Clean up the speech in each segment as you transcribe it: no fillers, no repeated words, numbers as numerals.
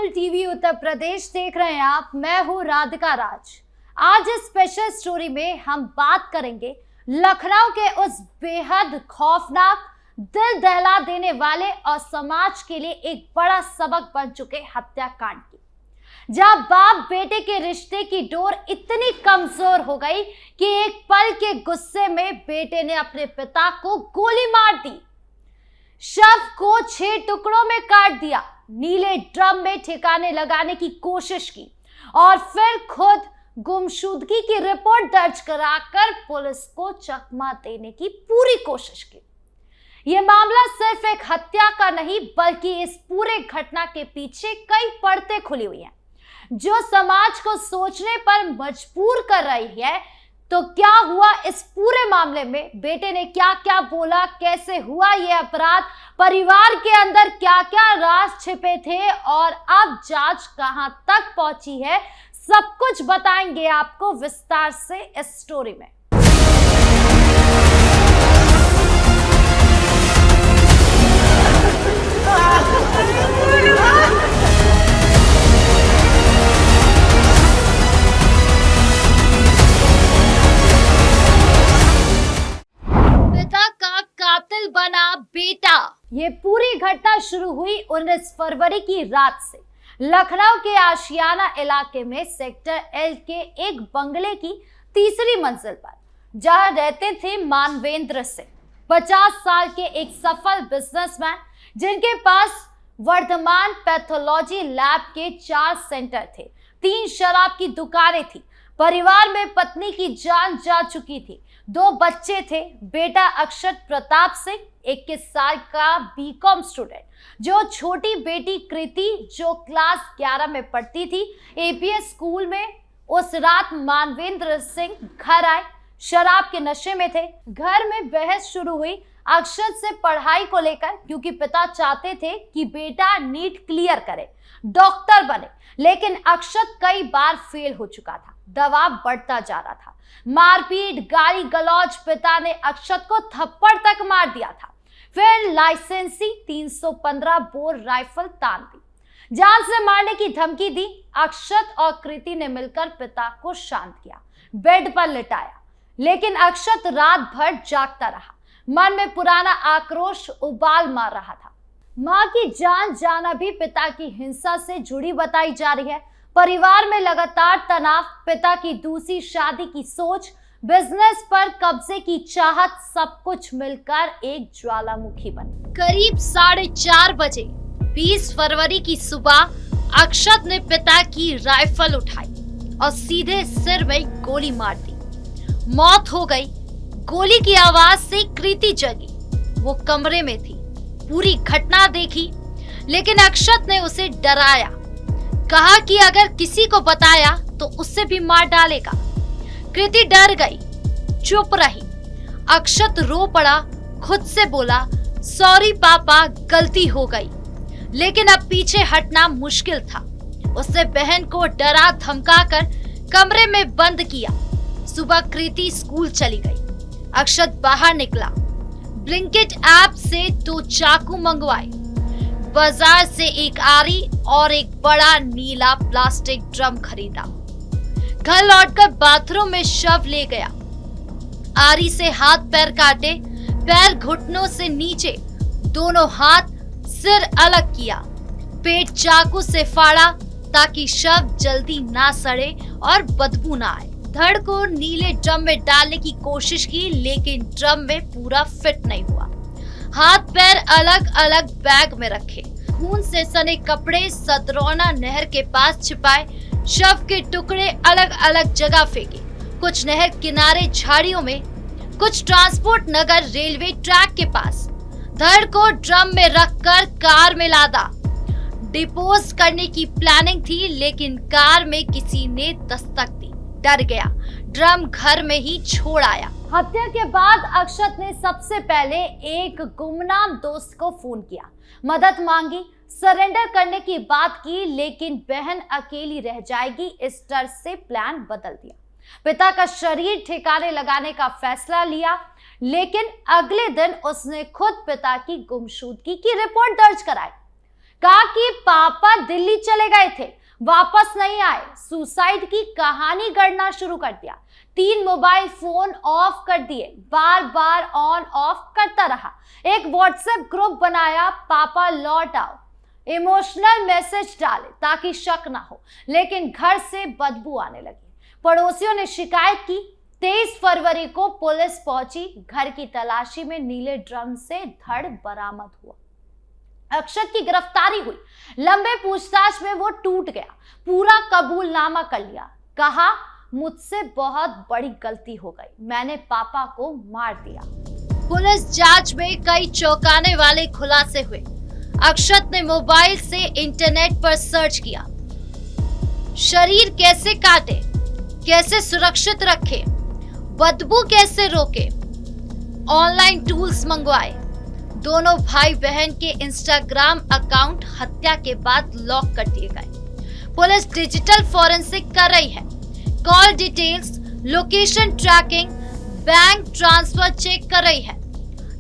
Capital TV Uttar Pradesh देख रहे हैं आप। मैं हूं राधिका राज। आज इस स्पेशल स्टोरी में हम बात करेंगे लखनऊ के उस बेहद खौफनाक, दिल दहला देने वाले और समाज के लिए एक बड़ा सबक बन चुके हत्याकांड की, जहां बाप बेटे के रिश्ते की डोर इतनी कमजोर हो गई कि एक पल के गुस्से में बेटे ने अपने पिता को गोली मार दी, शव को 6 टुकड़ों में काट दिया, नीले ड्रम में ठिकाने लगाने की कोशिश की और फिर खुद गुमशुदगी की रिपोर्ट दर्ज कराकर पुलिस को चकमा देने की पूरी कोशिश की। यह मामला सिर्फ एक हत्या का नहीं, बल्कि इस पूरे घटना के पीछे कई परतें खुली हुई हैं, जो समाज को सोचने पर मजबूर कर रही है। तो क्या हुआ इस पूरे मामले में? बेटे ने क्या क्या बोला, कैसे हुआ यह अपराध, परिवार के अंदर क्या क्या राज छिपे थे और अब जांच कहां तक पहुंची है, सब कुछ बताएंगे आपको विस्तार से इस स्टोरी में। कातिल बना बेटा। ये पूरी घटना शुरू हुई 19 फरवरी की रात से लखनऊ के आशियाना इलाके में सेक्टर एल के एक बंगले की तीसरी मंजिल पर, जहां रहते थे मानवेंद्र सिंह, 50 साल के एक सफल बिजनेसमैन, जिनके पास वर्धमान पैथोलॉजी लैब के 4 सेंटर थे, 3 शराब की दुकानें थी, परिवार में पत्नी की जान जा चुकी थी, 2 बच्चे थे, बेटा अक्षत प्रताप सिंह 21 साल का बीकॉम स्टूडेंट, जो छोटी बेटी कृति जो क्लास 11 में पढ़ती थी एपीएस स्कूल में। उस रात मानवेंद्र सिंह घर आए, शराब के नशे में थे। घर में बहस शुरू हुई अक्षत से पढ़ाई को लेकर, क्योंकि पिता चाहते थे कि बेटा नीट क्लियर करे, डॉक्टर बने, लेकिन अक्षत कई बार फेल हो चुका था, दबाव बढ़ता जा रहा था, मारपीट, गाली गलौज, पिता ने अक्षत को थप्पड़ तक मार दिया था, फिर लाइसेंसी 315 बोर राइफल तान दी, जान से मारने की धमकी दी। अक्षत और कृति ने मिलकर पिता को शांत किया, बेड पर लिटाया, लेकिन अक्षत रात भर जागता रहा, मन में पुराना आक्रोश उबाल मार रहा था। मां की जान जाना भी पिता की हिंसा से जुड़ी बताई जा रही है। परिवार में लगातार तनाव, पिता की दूसरी शादी की सोच, बिजनेस पर कब्जे की चाहत, सब कुछ मिलकर एक ज्वालामुखी बनी। करीब 4:30 बजे 20 फरवरी की सुबह अक्षत ने पिता की राइफल उठाई और सीधे सिर में गोली मार दी। मौत हो गई। गोली की आवाज से कृति जगी, वो कमरे में थी, पूरी घटना देखी, लेकिन अक्षत ने उसे डराया, कहा कि अगर किसी को बताया तो उससे भी मार डालेगा। कृति डर गई, चुप रही। अक्षत रो पड़ा, खुद से बोला, सॉरी पापा, गलती हो गई। लेकिन अब पीछे हटना मुश्किल था। उसने बहन को डरा धमकाकर कमरे में बंद किया। सुबह कृति स्कूल चली गई। अक्षत बाहर निकला, ब्लिंकिट ऐप से 2 चाकू मंगवाए, बाजार से एक आरी और एक बड़ा नीला प्लास्टिक ड्रम खरीदा। घर लौटकर बाथरूम में शव ले गया। आरी से हाथ पैर काटे, पैर घुटनों से नीचे, दोनों हाथ, सिर अलग किया, पेट चाकू से फाड़ा ताकि शव जल्दी ना सड़े और बदबू ना आए। धड़ को नीले ड्रम में डालने की कोशिश की, लेकिन ड्रम में पूरा फिट नहीं हुआ। हाथ पैर अलग अलग बैग में रखे, खून से सने कपड़े सदरौना नहर के पास छिपाए, शव के टुकड़े अलग अलग जगह फेंके, कुछ नहर किनारे झाड़ियों में, कुछ ट्रांसपोर्ट नगर रेलवे ट्रैक के पास। धड़ को ड्रम में रखकर कार में लादा। डिपोज करने की प्लानिंग थी, लेकिन कार में किसी ने दस्तक दी, डर गया, ड्रम घर में ही छोड़ आया। हत्या के बाद अक्षत ने सबसे पहले एक गुमनाम दोस्त को फोन किया, मदद मांगी, सरेंडर करने की बात की, लेकिन बहन अकेली रह जाएगी इस डर से प्लान बदल दिया। पिता का शरीर ठिकाने लगाने का फैसला लिया, लेकिन अगले दिन उसने खुद पिता की गुमशुदगी की रिपोर्ट दर्ज कराई। कहा कि पापा दिल्ली चले गए थे, वापस नहीं आए। सुसाइड की कहानी गढ़ना शुरू कर दिया। 3 मोबाइल फोन ऑफ कर दिए, बार बार ऑन ऑफ करता रहा। एक व्हाट्सएप ग्रुप बनाया, पापा लौट आओ, इमोशनल मैसेज डाले ताकि शक ना हो, लेकिन घर से बदबू आने लगी। पड़ोसियों ने शिकायत की। 23 फरवरी को पुलिस पहुंची। घर की तलाशी में नीले ड्रम से धड़ बरामद हुआ। अक्षत की गिरफ्तारी हुई। लंबे पूछताछ में वो टूट गया, पूरा कबूलनामा कर लिया। कहा, मुझसे बहुत बड़ी गलती हो गई, मैंने पापा को मार दिया। पुलिस जांच में कई चौंकाने वाले खुलासे हुए। अक्षत ने मोबाइल से इंटरनेट पर सर्च किया, शरीर कैसे काटे, कैसे सुरक्षित रखे, बदबू कैसे रोके, ऑनलाइन टूल्स मंगवाए। दोनों भाई बहन के इंस्टाग्राम अकाउंट हत्या के बाद लॉक कर दिए गए। पुलिस डिजिटल फॉरेंसिक कर रही है। Call details, location tracking, bank transfer check कर रही है।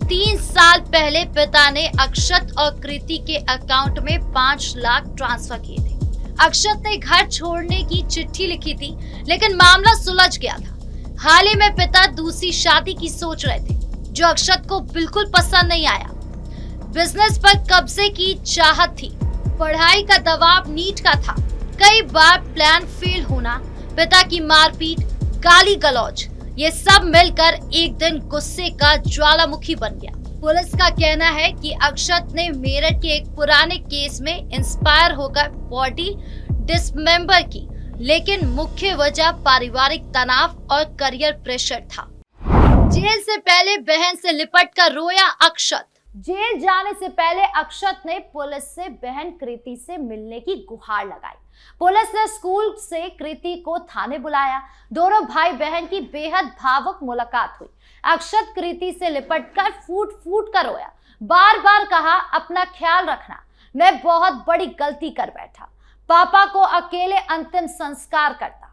3 साल पहले पिता ने अक्षत और कृति के अकाउंट में 5 लाख ट्रांसफर किए थे। अक्षत ने घर छोड़ने की चिट्ठी लिखी थी, लेकिन मामला सुलझ गया था। हाल ही में पिता दूसरी शादी की सोच रहे थे, जो अक्षत को बिल्कुल पसंद नहीं आया। बिजनेस पर कब्जे की चाहत थी, पढ़ाई का दबाव नीट का था, कई बार प्लान फेल होना, पिता की मारपीट, गाली गलौज, ये सब मिलकर एक दिन गुस्से का ज्वालामुखी बन गया। पुलिस का कहना है कि अक्षत ने मेरठ के एक पुराने केस में इंस्पायर होकर बॉडी डिसमेंबर की, लेकिन मुख्य वजह पारिवारिक तनाव और करियर प्रेशर था। जेल से पहले बहन से लिपट कर रोया अक्षत। जेल जाने से पहले अक्षत ने पुलिस से बहन कृति से मिलने की गुहार लगाई। पुलिस ने स्कूल से कृति को थाने बुलाया। दोनों भाई बहन की बेहद भावुक मुलाकात हुई। अक्षत कृति से लिपटकर फूट फूट कर रोया, बार बार कहा, अपना ख्याल रखना, मैं बहुत बड़ी गलती कर बैठा, पापा को अकेले अंतिम संस्कार करता।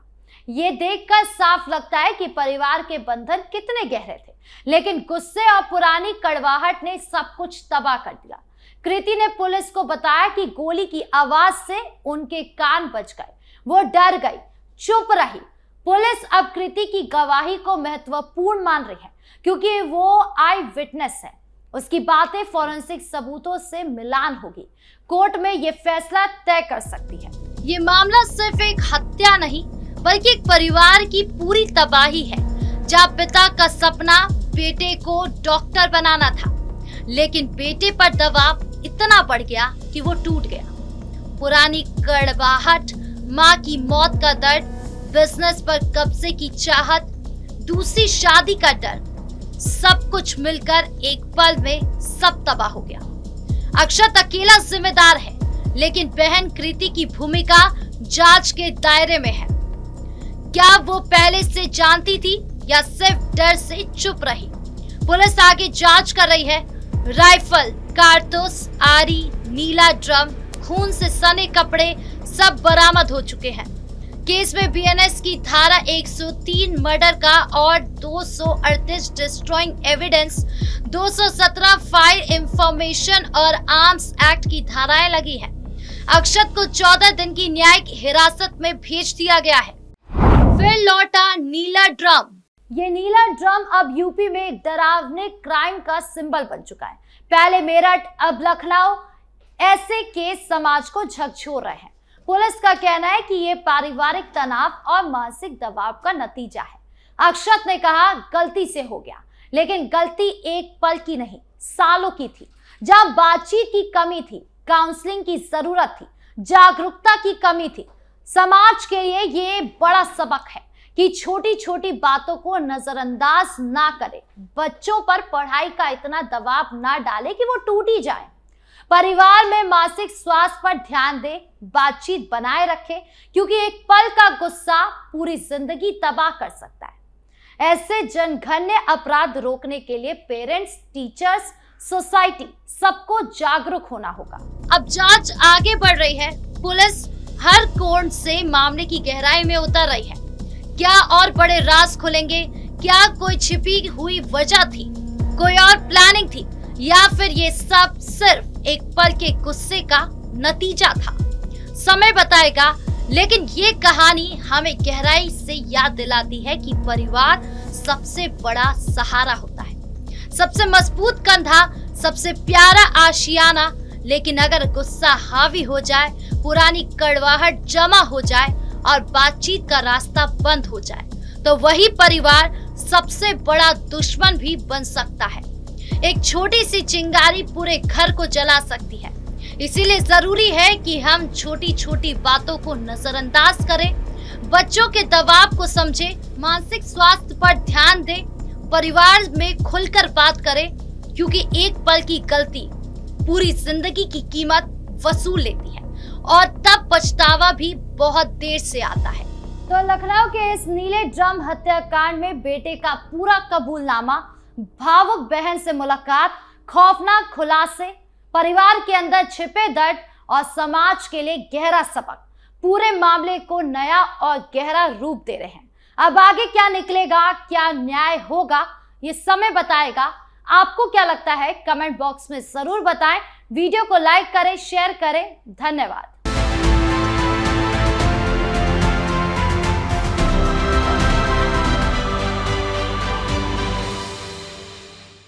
ये देखकर साफ लगता है कि परिवार के बंधन कितने गहरे थे, लेकिन गुस्से और पुरानी कड़वाहट ने सब कुछ तबाह कर दिया। कृति ने पुलिस को बताया कि गोली की आवाज से उनके कान बज गए, वो डर गई, चुप रही। पुलिस अब कृति की गवाही को महत्वपूर्ण मान रही है, क्योंकि वो आई विटनेस है। उसकी बातें फॉरेंसिक सबूतों से मिलान होगी। कोर्ट में ये फैसला तय कर सकती है। ये मामला सिर्फ एक हत्या नहीं, बल्कि एक परिवार की पूरी तबाही है, जहाँ पिता का सपना बेटे को डॉक्टर बनाना था, लेकिन बेटे पर दबाव इतना बढ़ गया कि वो टूट गया। पुरानी कड़वाहट, माँ की मौत का दर्द, बिजनेस पर कब्जे की चाहत, दूसरी शादी का डर, सब कुछ मिलकर एक पल में सब तबाह हो गया। अक्षत अकेला जिम्मेदार है, लेकिन बहन कृति की भूमिका जांच के दायरे में है। क्या वो पहले से जानती थी या सिर्फ डर से चुप रही? पुलिस आगे जांच कर रही है। राइफल, कारतूस, आरी, नीला ड्रम, खून से सने कपड़े सब बरामद हो चुके हैं। केस में बीएनएस की धारा 103 मर्डर का और 238 डिस्ट्रॉइंग एविडेंस, 217 फायर इंफॉर्मेशन और आर्म्स एक्ट की धाराएं लगी हैं। अक्षत को 14 दिन की न्यायिक हिरासत में भेज दिया गया है। फिर लौटा नीला ड्रम। ये नीला ड्रम अब यूपी में एक डरावने क्राइम का सिंबल बन चुका है। पहले मेरठ, अब लखनऊ, ऐसे केस समाज को झकझोर रहे हैं। पुलिस का कहना है कि ये पारिवारिक तनाव और मानसिक दबाव का नतीजा है। अक्षत ने कहा, गलती से हो गया, लेकिन गलती एक पल की नहीं, सालों की थी। जब बातचीत की कमी थी, काउंसलिंग की जरूरत थी, जागरूकता की कमी थी। समाज के लिए ये बड़ा सबक है कि छोटी छोटी बातों को नजरअंदाज ना करें, बच्चों पर पढ़ाई का इतना दबाव ना डालें कि वो टूट ही जाए। परिवार में मानसिक स्वास्थ्य पर ध्यान दें, बातचीत बनाए रखें, क्योंकि एक पल का गुस्सा पूरी जिंदगी तबाह कर सकता है। ऐसे जनघन्य अपराध रोकने के लिए पेरेंट्स, टीचर्स, सोसाइटी सबको जागरूक होना होगा। अब जांच आगे बढ़ रही है। पुलिस हर कोण से मामले की गहराई में उतर रही है। क्या और बड़े राज खुलेंगे? क्या कोई छिपी हुई वजह थी, कोई और प्लानिंग थी, या फिर ये सब सिर्फ एक पल के गुस्से का नतीजा था, समय बताएगा। लेकिन ये कहानी हमें गहराई से याद दिलाती है कि परिवार सबसे बड़ा सहारा होता है, सबसे मजबूत कंधा, सबसे प्यारा आशियाना। लेकिन अगर गुस्सा हावी हो जाए, पुरानी कड़वाहट जमा हो जाए और बातचीत का रास्ता बंद हो जाए, तो वही परिवार सबसे बड़ा दुश्मन भी बन सकता है। एक छोटी सी चिंगारी पूरे घर को जला सकती है। इसीलिए जरूरी है कि हम छोटी छोटी बातों को नजरअंदाज करें, बच्चों के दबाव को समझें, मानसिक स्वास्थ्य पर ध्यान दें, परिवार में खुलकर बात करें, क्योंकि एक पल की गलती पूरी जिंदगी की कीमत वसूल लेती है और तब पछतावा भी बहुत देर से आता है। तो लखनऊ के इस नीले ड्रम हत्याकांड में बेटे का पूरा कबूलनामा, भावुक बहन से मुलाकात, खौफनाक खुलासे, परिवार के अंदर छिपे दर्द और समाज के लिए गहरा सबक पूरे मामले को नया और गहरा रूप दे रहे हैं। अब आगे क्या निकलेगा, क्या न्याय होगा, ये समय बताएगा। आपको क्या लगता है, कमेंट बॉक्स में जरूर बताएं। वीडियो को लाइक करें, शेयर करें। धन्यवाद।